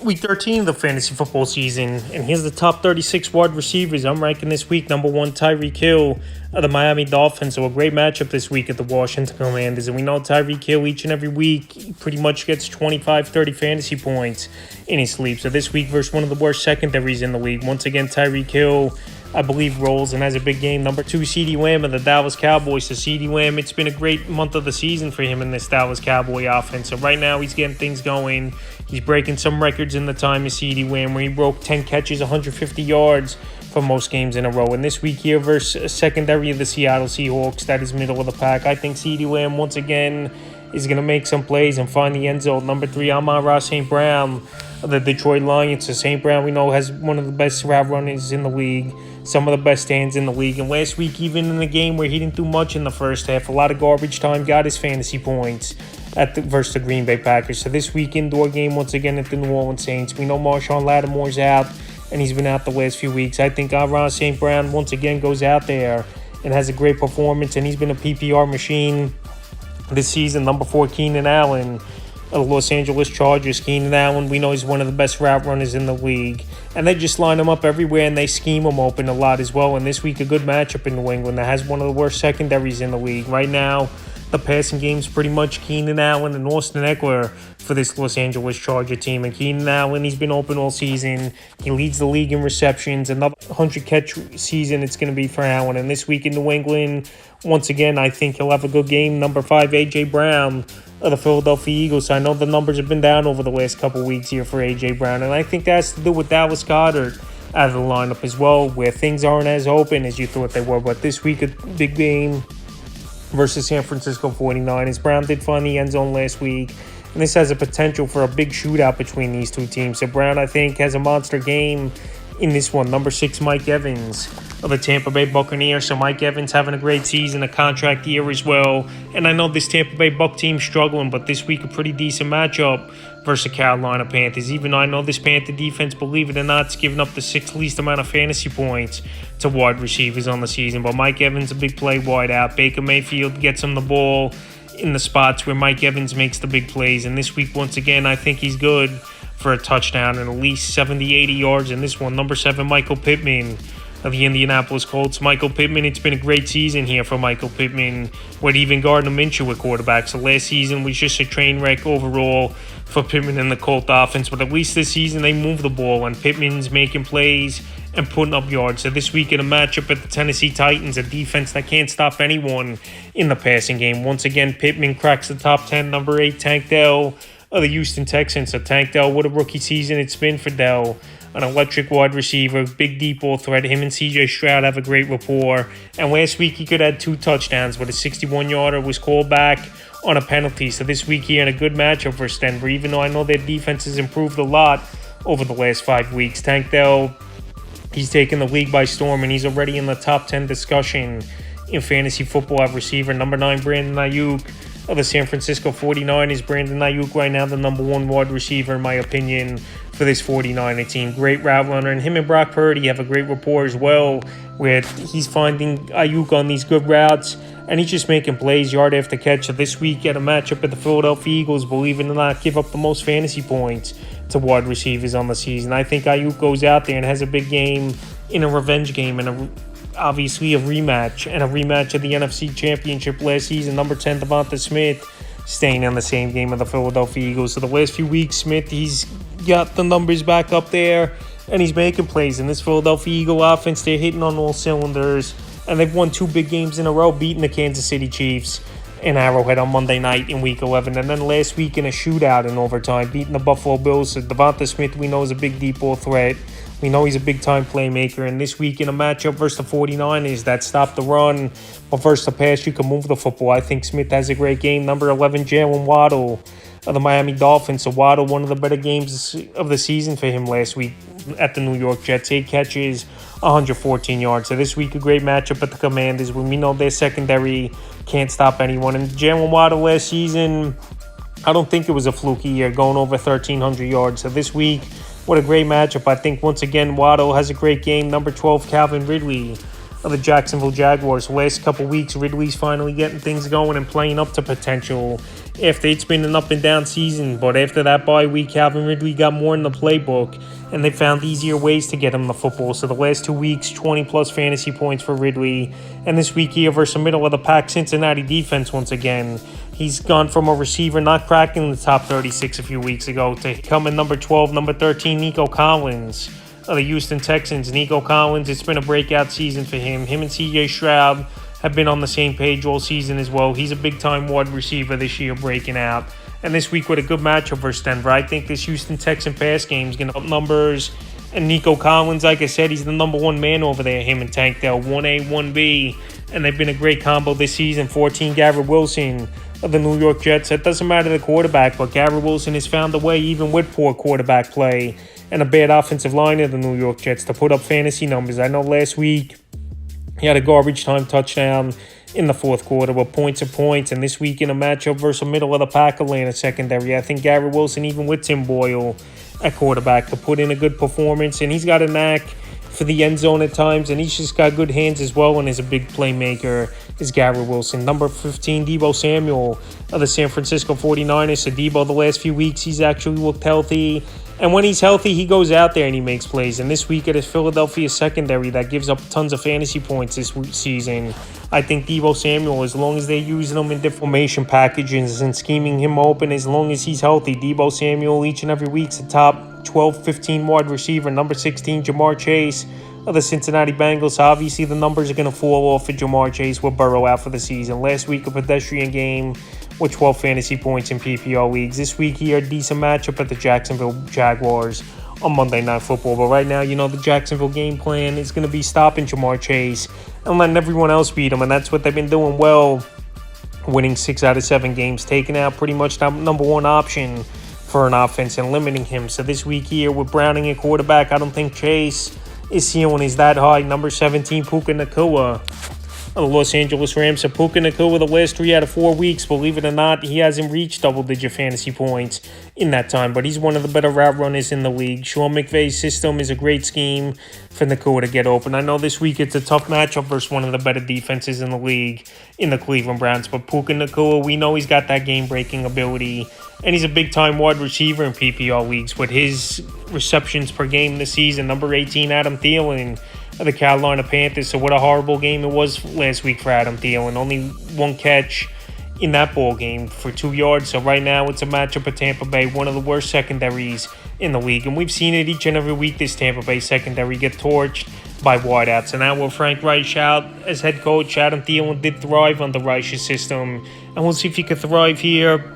Week 13 of the fantasy football season, and here's the top 36 wide receivers. I'm ranking this week number 1, Tyreek Hill of the Miami Dolphins. So a great matchup this week at the Washington Commanders. And we know Tyreek Hill each and every week pretty much gets 25, 30 fantasy points in his sleep. So this week versus one of the worst secondaries in the league. Once again, Tyreek Hill, I believe, rolls and has a big game. Number 2, CeeDee Lamb of the Dallas Cowboys. So CeeDee Lamb, it's been a great month of the season for him in this Dallas Cowboy offense. So right now he's getting things going. He's breaking some records in the time of CeeDee Lamb, where he broke 10 catches, 150 yards for most games in a row. And this week here versus secondary of the Seattle Seahawks, that is middle of the pack. I think CeeDee Lamb once again is going to make some plays and find the end zone. Number 3, Amon-Ra St. Brown of the Detroit Lions. So St. Brown, we know, has one of the best route runners in the league, some of the best hands in the league. And last week, even in a game where he didn't do much in the first half, a lot of garbage time, got his fantasy points versus the Green Bay Packers. So this week, indoor game once again at the New Orleans Saints. We know Marshawn Lattimore's out, and he's been out the last few weeks. I think Amon-Ra St. Brown once again goes out there and has a great performance, and he's been a PPR machine this season. Number 4, Keenan Allen of the Los Angeles Chargers. Keenan Allen, we know, he's one of the best route runners in the league. And they just line him up everywhere, and they scheme him open a lot as well. And this week, a good matchup in New England that has one of the worst secondaries in the league. Right now, the passing game's pretty much Keenan Allen and Austin Ekeler for this Los Angeles Charger team. And Keenan Allen, he's been open all season. He leads the league in receptions. Another 100-catch season it's going to be for Allen. And this week in New England, once again, I think he'll have a good game. Number 5, A.J. Brown of the Philadelphia Eagles. I know the numbers have been down over the last couple of weeks here for A.J. Brown, and I think that has to do with Dallas Goedert out of the lineup as well, where things aren't as open as you thought they were. But this week, a big game versus San Francisco 49ers. Brown did find the end zone last week, and this has a potential for a big shootout between these two teams. So Brown, I think, has a monster game in this one. Number 6, Mike Evans of the Tampa Bay Buccaneers. So Mike Evans having a great season, a contract year as well. And I know this Tampa Bay Buc team's struggling, but this week a pretty decent matchup versus the Carolina Panthers. Even though I know this Panther defense, believe it or not, is giving up the 6th least amount of fantasy points to wide receivers on the season. But Mike Evans, a big play wide out. Baker Mayfield gets him the ball in the spots where Mike Evans makes the big plays. And this week, once again, I think he's good for a touchdown and at least 70, 80 yards in this one. Number 7, Michael Pittman of the Indianapolis Colts. Michael Pittman, it's been a great season here for Michael Pittman, with even Gardner Minshew at quarterback. So last season was just a train wreck overall for Pittman and the Colt offense, but at least this season they move the ball, and Pittman's making plays and putting up yards. So this week in a matchup at the Tennessee Titans, a defense that can't stop anyone in the passing game. Once again, Pittman cracks the top 10. Number 8, Tank Dell of the Houston Texans. So Tank Dell, what a rookie season it's been for Dell. An electric wide receiver, big deep ball threat. Him and C.J. Stroud have a great rapport. And last week he could have had 2 touchdowns, but a 61-yarder was called back on a penalty. So this week he had a good matchup versus Denver, even though I know their defense has improved a lot over the last 5 weeks. Tank Dell, he's taken the league by storm, and he's already in the top 10 discussion in fantasy football at receiver. Number 9, Brandon Ayuk of the San Francisco 49ers. Brandon Ayuk right now the number 1 wide receiver, in my opinion, for this 49er team. Great route runner, and him and Brock Purdy have a great rapport as well, where he's finding Ayuk on these good routes, and he's just making plays yard after catch. So this week at a matchup at the Philadelphia Eagles, believe it or not, give up the most fantasy points to wide receivers on the season. I think Ayuk goes out there and has a big game in a revenge game, and obviously a rematch of the NFC Championship last season. Number 10, Devonta Smith, staying in the same game of the Philadelphia Eagles. So the last few weeks, Smith, he's got the numbers back up there, and he's making plays. In this Philadelphia Eagle offense, they're hitting on all cylinders, and they've won 2 big games in a row, beating the Kansas City Chiefs in Arrowhead on Monday night in Week 11, and then last week in a shootout in overtime, beating the Buffalo Bills. So Devonta Smith, we know, is a big deep ball threat. We know he's a big-time playmaker, and this week in a matchup versus the 49ers that stop the run, but versus the pass, you can move the football. I think Smith has a great game. Number 11, Jalen Waddle of the Miami Dolphins. So Waddle, one of the better games of the season for him last week at the New York Jets. 8 catches, 114 yards. So this week, a great matchup at the Commanders, when we know their secondary can't stop anyone. And Jalen Waddle last season, I don't think it was a fluky year, going over 1,300 yards. So this week, what a great matchup. I think, once again, Waddle has a great game. Number 12, Calvin Ridley of the Jacksonville Jaguars. Last couple weeks, Ridley's finally getting things going and playing up to potential. After it's been an up and down season, but after that bye week, Calvin Ridley got more in the playbook, and they found easier ways to get him the football. So the last 2 weeks, 20-plus fantasy points for Ridley. And this week here versus the middle-of-the-pack Cincinnati defense once again. He's gone from a receiver not cracking the top 36 a few weeks ago to coming number 12, number 13, Nico Collins of the Houston Texans. Nico Collins, it's been a breakout season for him. Him and CJ Stroud have been on the same page all season as well. He's a big-time wide receiver this year breaking out. And this week with a good matchup versus Denver, I think this Houston Texan pass game is going to up numbers. And Nico Collins, like I said, he's the number one man over there, him and Tank Dell, 1A, 1B. And they've been a great combo this season. 14, Garrett Wilson of the New York Jets. It doesn't matter the quarterback, but Garrett Wilson has found a way, even with poor quarterback play and a bad offensive line of the New York Jets, to put up fantasy numbers. I know last week he had a garbage time touchdown in the fourth quarter with points, and this week in a matchup versus a middle-of-the-pack Atlanta secondary, I think Garrett Wilson, even with Tim Boyle at quarterback, could put in a good performance, and he's got a knack for the end zone at times, and he's just got good hands as well and is a big playmaker, is Garrett Wilson. Number 15, Deebo Samuel of the San Francisco 49ers. So Deebo, the last few weeks, he's actually looked healthy. And when he's healthy, he goes out there and he makes plays. And this week it is Philadelphia secondary that gives up tons of fantasy points this season. I think Deebo Samuel, as long as they're using him in different formation packages and scheming him open, as long as he's healthy, Deebo Samuel each and every week's a top 12, 15 wide receiver. Number 16, Jamar Chase of the Cincinnati Bengals. Obviously, the numbers are going to fall off for Jamar Chase with Burrow out for the season. Last week, a pedestrian game with 12 fantasy points in PPR leagues. This week here, a decent matchup at the Jacksonville Jaguars on Monday Night Football. But right now, the Jacksonville game plan is going to be stopping Jamar Chase and letting everyone else beat him. And that's what they've been doing well, winning 6 out of 7 games, taking out pretty much the number one option for an offense and limiting him. So this week here with Browning at quarterback, I don't think Chase is ceiling is that high. Number 17, Puka Nacua of the Los Angeles Rams. So Puka Nacua, the last 3 out of 4 weeks, believe it or not, he hasn't reached double-digit fantasy points in that time, but he's one of the better route runners in the league. Sean McVay's system is a great scheme for Nacua to get open. I know this week it's a tough matchup versus one of the better defenses in the league in the Cleveland Browns, but Puka Nacua, we know he's got that game-breaking ability, and he's a big-time wide receiver in PPR leagues with his receptions per game this season. Number 18, Adam Thielen of the Carolina Panthers. So what a horrible game it was last week for Adam Thielen. Only 1 catch in that ball game for 2 yards. So right now it's a matchup at Tampa Bay, one of the worst secondaries in the league. And we've seen it each and every week, this Tampa Bay secondary get torched by wideouts. And now with Frank Reich out as head coach, Adam Thielen did thrive under Reich's system. And we'll see if he could thrive here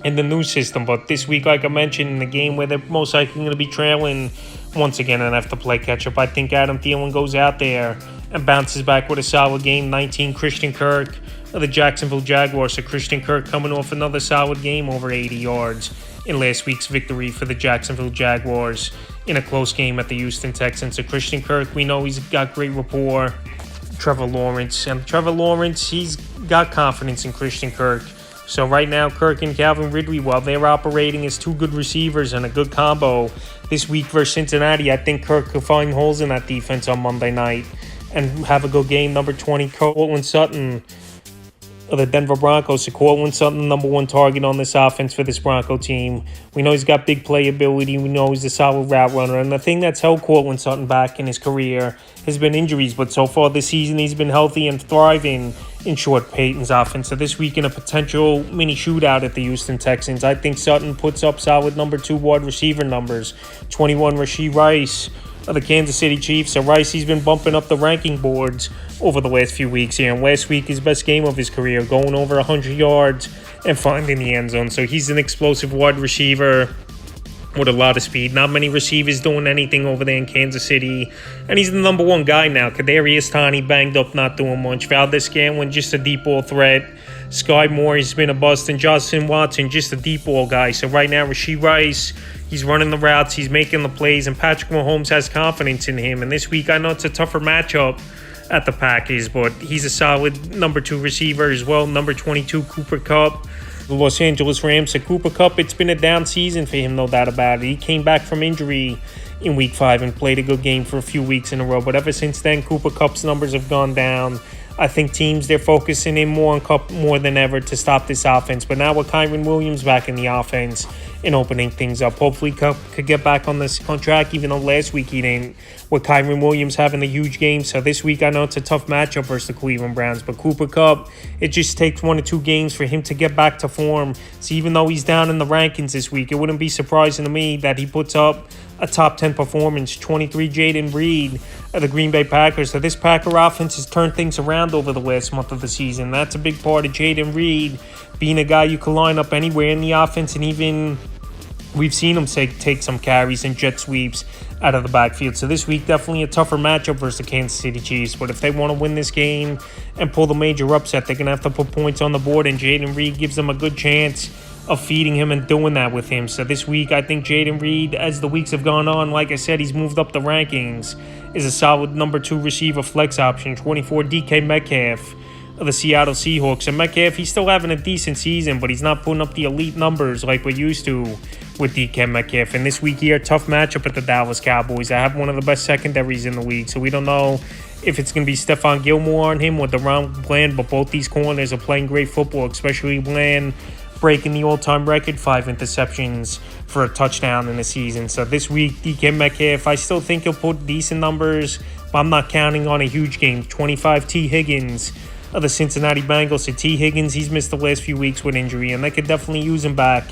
in the new system. But this week, like I mentioned, in the game where they're most likely going to be trailing once again and have to play catch-up, I think Adam Thielen goes out there and bounces back with a solid game. 19, Christian Kirk of the Jacksonville Jaguars. So Christian Kirk coming off another solid game, over 80 yards in last week's victory for the Jacksonville Jaguars in a close game at the Houston Texans. So Christian Kirk, we know he's got great rapport. Trevor Lawrence, he's got confidence in Christian Kirk. So right now, Kirk and Calvin Ridley, while they're operating as 2 good receivers and a good combo this week versus Cincinnati, I think Kirk could find holes in that defense on Monday night and have a good game. Number 20, Courtland Sutton of the Denver Broncos. So Courtland Sutton, number 1 target on this offense for this Bronco team. We know he's got big playability. We know he's a solid route runner. And the thing that's held Courtland Sutton back in his career has been injuries. But so far this season, he's been healthy and thriving in Short Payton's offense. So this week in a potential mini shootout at the Houston Texans, I think Sutton puts up solid number 2 wide receiver numbers. 21, Rashee Rice of the Kansas City Chiefs. So Rice, he's been bumping up the ranking boards over the last few weeks here. And last week, his best game of his career, going over 100 yards and finding the end zone. So he's an explosive wide receiver with a lot of speed. Not many receivers doing anything over there in Kansas City. And he's the number 1 guy now. Kadarius Toney banged up, not doing much. Valdez-Scantling, just a deep ball threat. Sky Moore, he's been a bust. And Justin Watson, just a deep ball guy. So right now, Rashee Rice, he's running the routes, he's making the plays, and Patrick Mahomes has confidence in him. And this week, I know it's a tougher matchup at the Packers, but he's a solid number 2 receiver as well. Number 22, Cooper Kupp, the Los Angeles Rams. So Cooper Kupp, it's been a down season for him, no doubt about it. He came back from injury in week 5 and played a good game for a few weeks in a row. But ever since then, Cooper Kupp's numbers have gone down. I think teams, they're focusing in more on Kupp more than ever to stop this offense. But now with Kyren Williams back in the offense and opening things up, hopefully Kupp could get back on this track, even though last week he didn't, with Kyren Williams having a huge game. So this week, I know it's a tough matchup versus the Cleveland Browns, but Cooper Kupp, it just takes 1 or 2 games for him to get back to form. So even though he's down in the rankings this week, it wouldn't be surprising to me that he puts up a top 10 performance. 23 Jayden Reed of the Green Bay Packers. So this Packer offense has turned things around over the last month of the season. That's a big part of Jayden Reed being a guy you can line up anywhere in the offense, and even we've seen him take some carries and jet sweeps out of the backfield. So this week, definitely a tougher matchup versus the Kansas City Chiefs. But if they want to win this game and pull the major upset, they're going to have to put points on the board, and Jayden Reed gives them a good chance of feeding him and doing that with him. So this week, I think Jayden Reed, as the weeks have gone on, like I said, he's moved up the rankings, is a solid number 2 receiver flex option. 24 DK Metcalf of the Seattle Seahawks. And Metcalf, he's still having a decent season, but he's not putting up the elite numbers like we're used to with DK Metcalf. And this week here, tough matchup at the Dallas Cowboys. I have one of the best secondaries in the league, so we don't know if it's going to be Stephon Gilmore on him with the round plan, but both these corners are playing great football, especially Bland breaking the all-time record, 5 interceptions for a touchdown in a season. So this week, DK Metcalf, I still think he'll put decent numbers, but I'm not counting on a huge game. 25 T. Higgins of the Cincinnati Bengals. So T. Higgins, he's missed the last few weeks with injury, and they could definitely use him back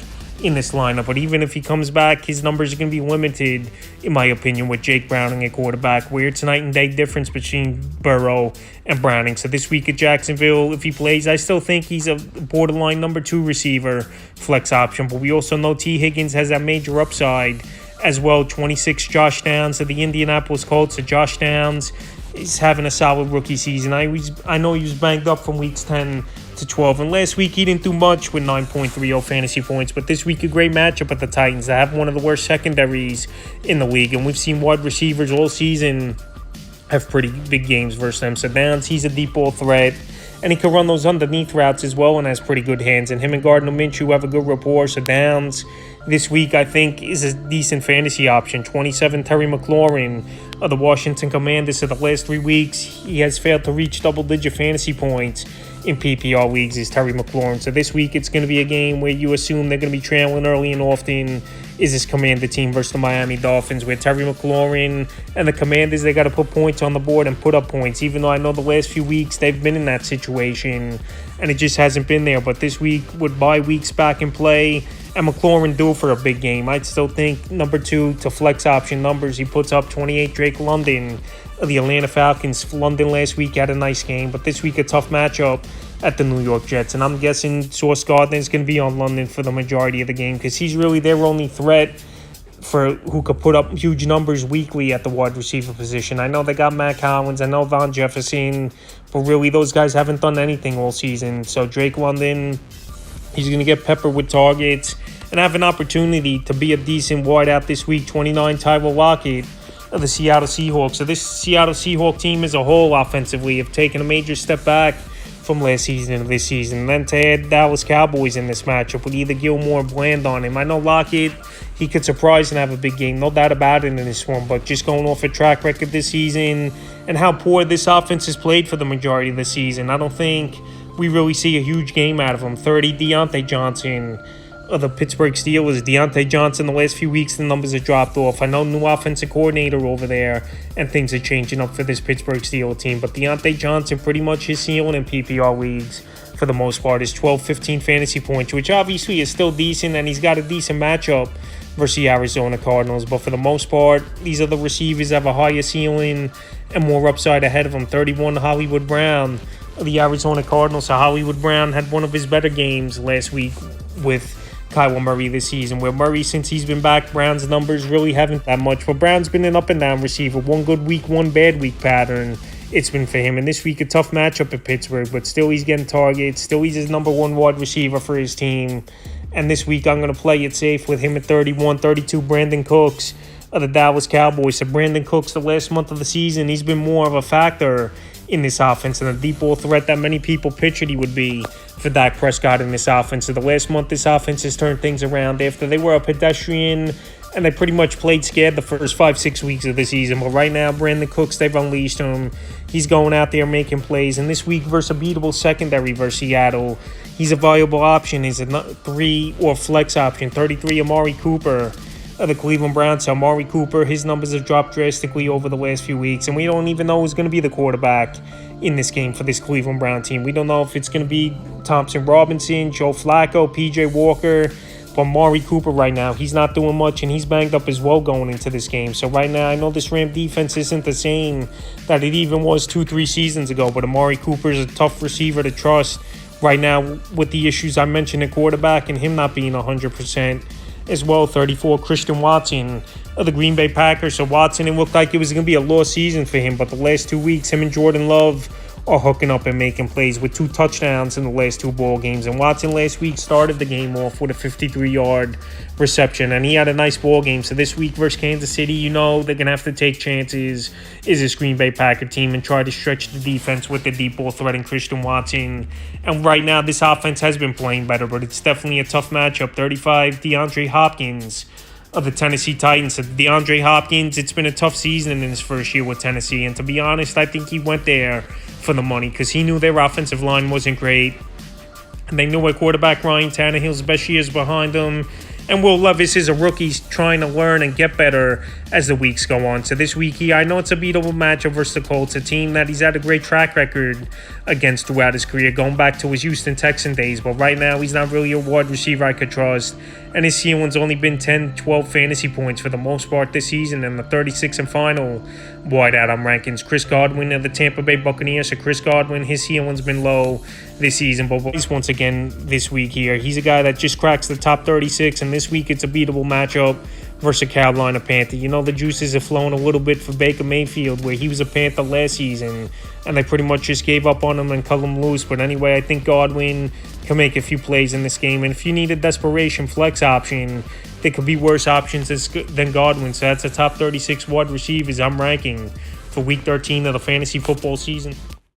in this lineup. But even if he comes back, his numbers are going to be limited, in my opinion, with Jake Browning at quarterback, where it's a night and day difference between Burrow and Browning. So this week at Jacksonville, if he plays, I still think he's a borderline number 2 receiver flex option. But we also know T. Higgins has that major upside as well. 26 Josh Downs of the Indianapolis Colts. So Josh Downs is having a solid rookie season. I know he was banged up from weeks 10 to 12, and last week he didn't do much with 9.30 fantasy points, but this week a great matchup at the Titans. They have one of the worst secondaries in the league, and we've seen wide receivers all season have pretty big games versus them. So Downs, he's a deep ball threat, and he can run those underneath routes as well and has pretty good hands, and him and Gardner Minshew have a good rapport. So Downs this week, I think, is a decent fantasy option. 27 Terry McLaurin of the Washington Commanders. So the last 3 weeks, he has failed to reach double-digit fantasy points in PPR leagues, is Terry McLaurin. So this week, it's going to be a game where you assume they're going to be trailing early and often, is this Commander team versus the Miami Dolphins, where Terry McLaurin and the Commanders, they got to put points on the board and put up points, even though I know the last few weeks they've been in that situation and it just hasn't been there. But this week, with bye weeks back in play and McLaurin due for a big game, I'd still think number 2 to flex option numbers. He puts up 28 Drake London of the Atlanta Falcons. London last week had a nice game, but this week a tough matchup at the New York Jets. And I'm guessing Sauce Gardner is going to be on London for the majority of the game because he's really their only threat for who could put up huge numbers weekly at the wide receiver position. I know they got Matt Collins, I know Von Jefferson, but really those guys haven't done anything all season. So Drake London, he's going to get peppered with targets and have an opportunity to be a decent wideout this week. 29 Tyler Lockett of the Seattle Seahawks. So this Seattle Seahawks team as a whole offensively have taken a major step back from last season into this season. And then to add Dallas Cowboys in this matchup with either Gilmore or Bland on him. I know Lockett, he could surprise and have a big game, no doubt about it in this one, but just going off a track record this season and how poor this offense has played for the majority of the season, I don't think we really see a huge game out of him. 30 Deontay Johnson of the Pittsburgh Steelers. Deontay Johnson, the last few weeks, the numbers have dropped off. I know new offensive coordinator over there, and things are changing up for this Pittsburgh Steelers team. But Deontay Johnson, pretty much his ceiling in PPR leagues, for the most part, is 12, 15 fantasy points, which obviously is still decent, and he's got a decent matchup versus the Arizona Cardinals. But for the most part, these other receivers have a higher ceiling and more upside ahead of them. 31 Hollywood Brown of the Arizona Cardinals. So Hollywood Brown had one of his better games last week with Kyler Murray this season, where Murray, since he's been back, Brown's numbers really haven't that much. But Brown's been an up and down receiver. One good week, one bad week pattern it's been for him. And this week, a tough matchup at Pittsburgh, but still he's getting targets. Still he's his number 1 wide receiver for his team. And this week, I'm going to play it safe with him at 31, 32, Brandon Cooks of the Dallas Cowboys. So Brandon Cooks, the last month of the season, he's been more of a factor in this offense and a deep ball threat that many people pictured he would be for Dak Prescott in this offense. So the last month, this offense has turned things around after they were a pedestrian and they pretty much played scared the first 5-6 weeks of the season. But right now, Brandon Cooks, they've unleashed him. He's going out there making plays. And this week versus a beatable secondary versus Seattle, he's a viable option. He's a 3 or flex option. 33, Amari Cooper of the Cleveland Browns. So Amari Cooper, his numbers have dropped drastically over the last few weeks. And we don't even know who's going to be the quarterback in this game for this Cleveland Brown team. We don't know if it's going to be Thompson Robinson, Joe Flacco, PJ Walker. But Amari Cooper right now, he's not doing much, and he's banged up as well going into this game. So right now, I know this Ram defense isn't the same that it even was 2-3 seasons ago, but Amari Cooper is a tough receiver to trust right now with the issues I mentioned at quarterback and him not being 100% as well. 34, Christian Watson of the Green Bay Packers. So Watson, it looked like it was going to be a lost season for him, but the last 2 weeks, him and Jordan Love are hooking up and making plays with 2 touchdowns in the last 2 ball games. And Watson last week started the game off with a 53-yard reception, and he had a nice ball game. So this week versus Kansas City, you know they're going to have to take chances as this Green Bay Packer team and try to stretch the defense with the deep ball threat and Christian Watson. And right now, this offense has been playing better, but it's definitely a tough matchup. 35, DeAndre Hopkins of the Tennessee Titans. So DeAndre Hopkins, it's been a tough season in his first year with Tennessee, and to be honest, I think he went there for the money because he knew their offensive line wasn't great, and they knew at quarterback Ryan Tannehill's best years behind him, and Will Levis is a rookie trying to learn and get better as the weeks go on. So this week, I know it's a beatable matchup versus the Colts, a team that he's had a great track record against throughout his career, going back to his Houston Texan days. But right now, he's not really a wide receiver I could trust, and his ceiling's only been 10-12 fantasy points for the most part this season, and the 36th and final wideout I'm rankings. Chris Godwin of the Tampa Bay Buccaneers. So Chris Godwin, his ceiling's been low this season, but once again this week here, he's a guy that just cracks the top 36, and this week it's a beatable matchup versus a Carolina Panther. You know, the juices have flown a little bit for Baker Mayfield, where he was a Panther last season, and they pretty much just gave up on him and cut him loose. But anyway, I think Godwin can make a few plays in this game, and if you need a desperation flex option, there could be worse options than Godwin. So that's the top 36 wide receivers I'm ranking for Week 13 of the fantasy football season.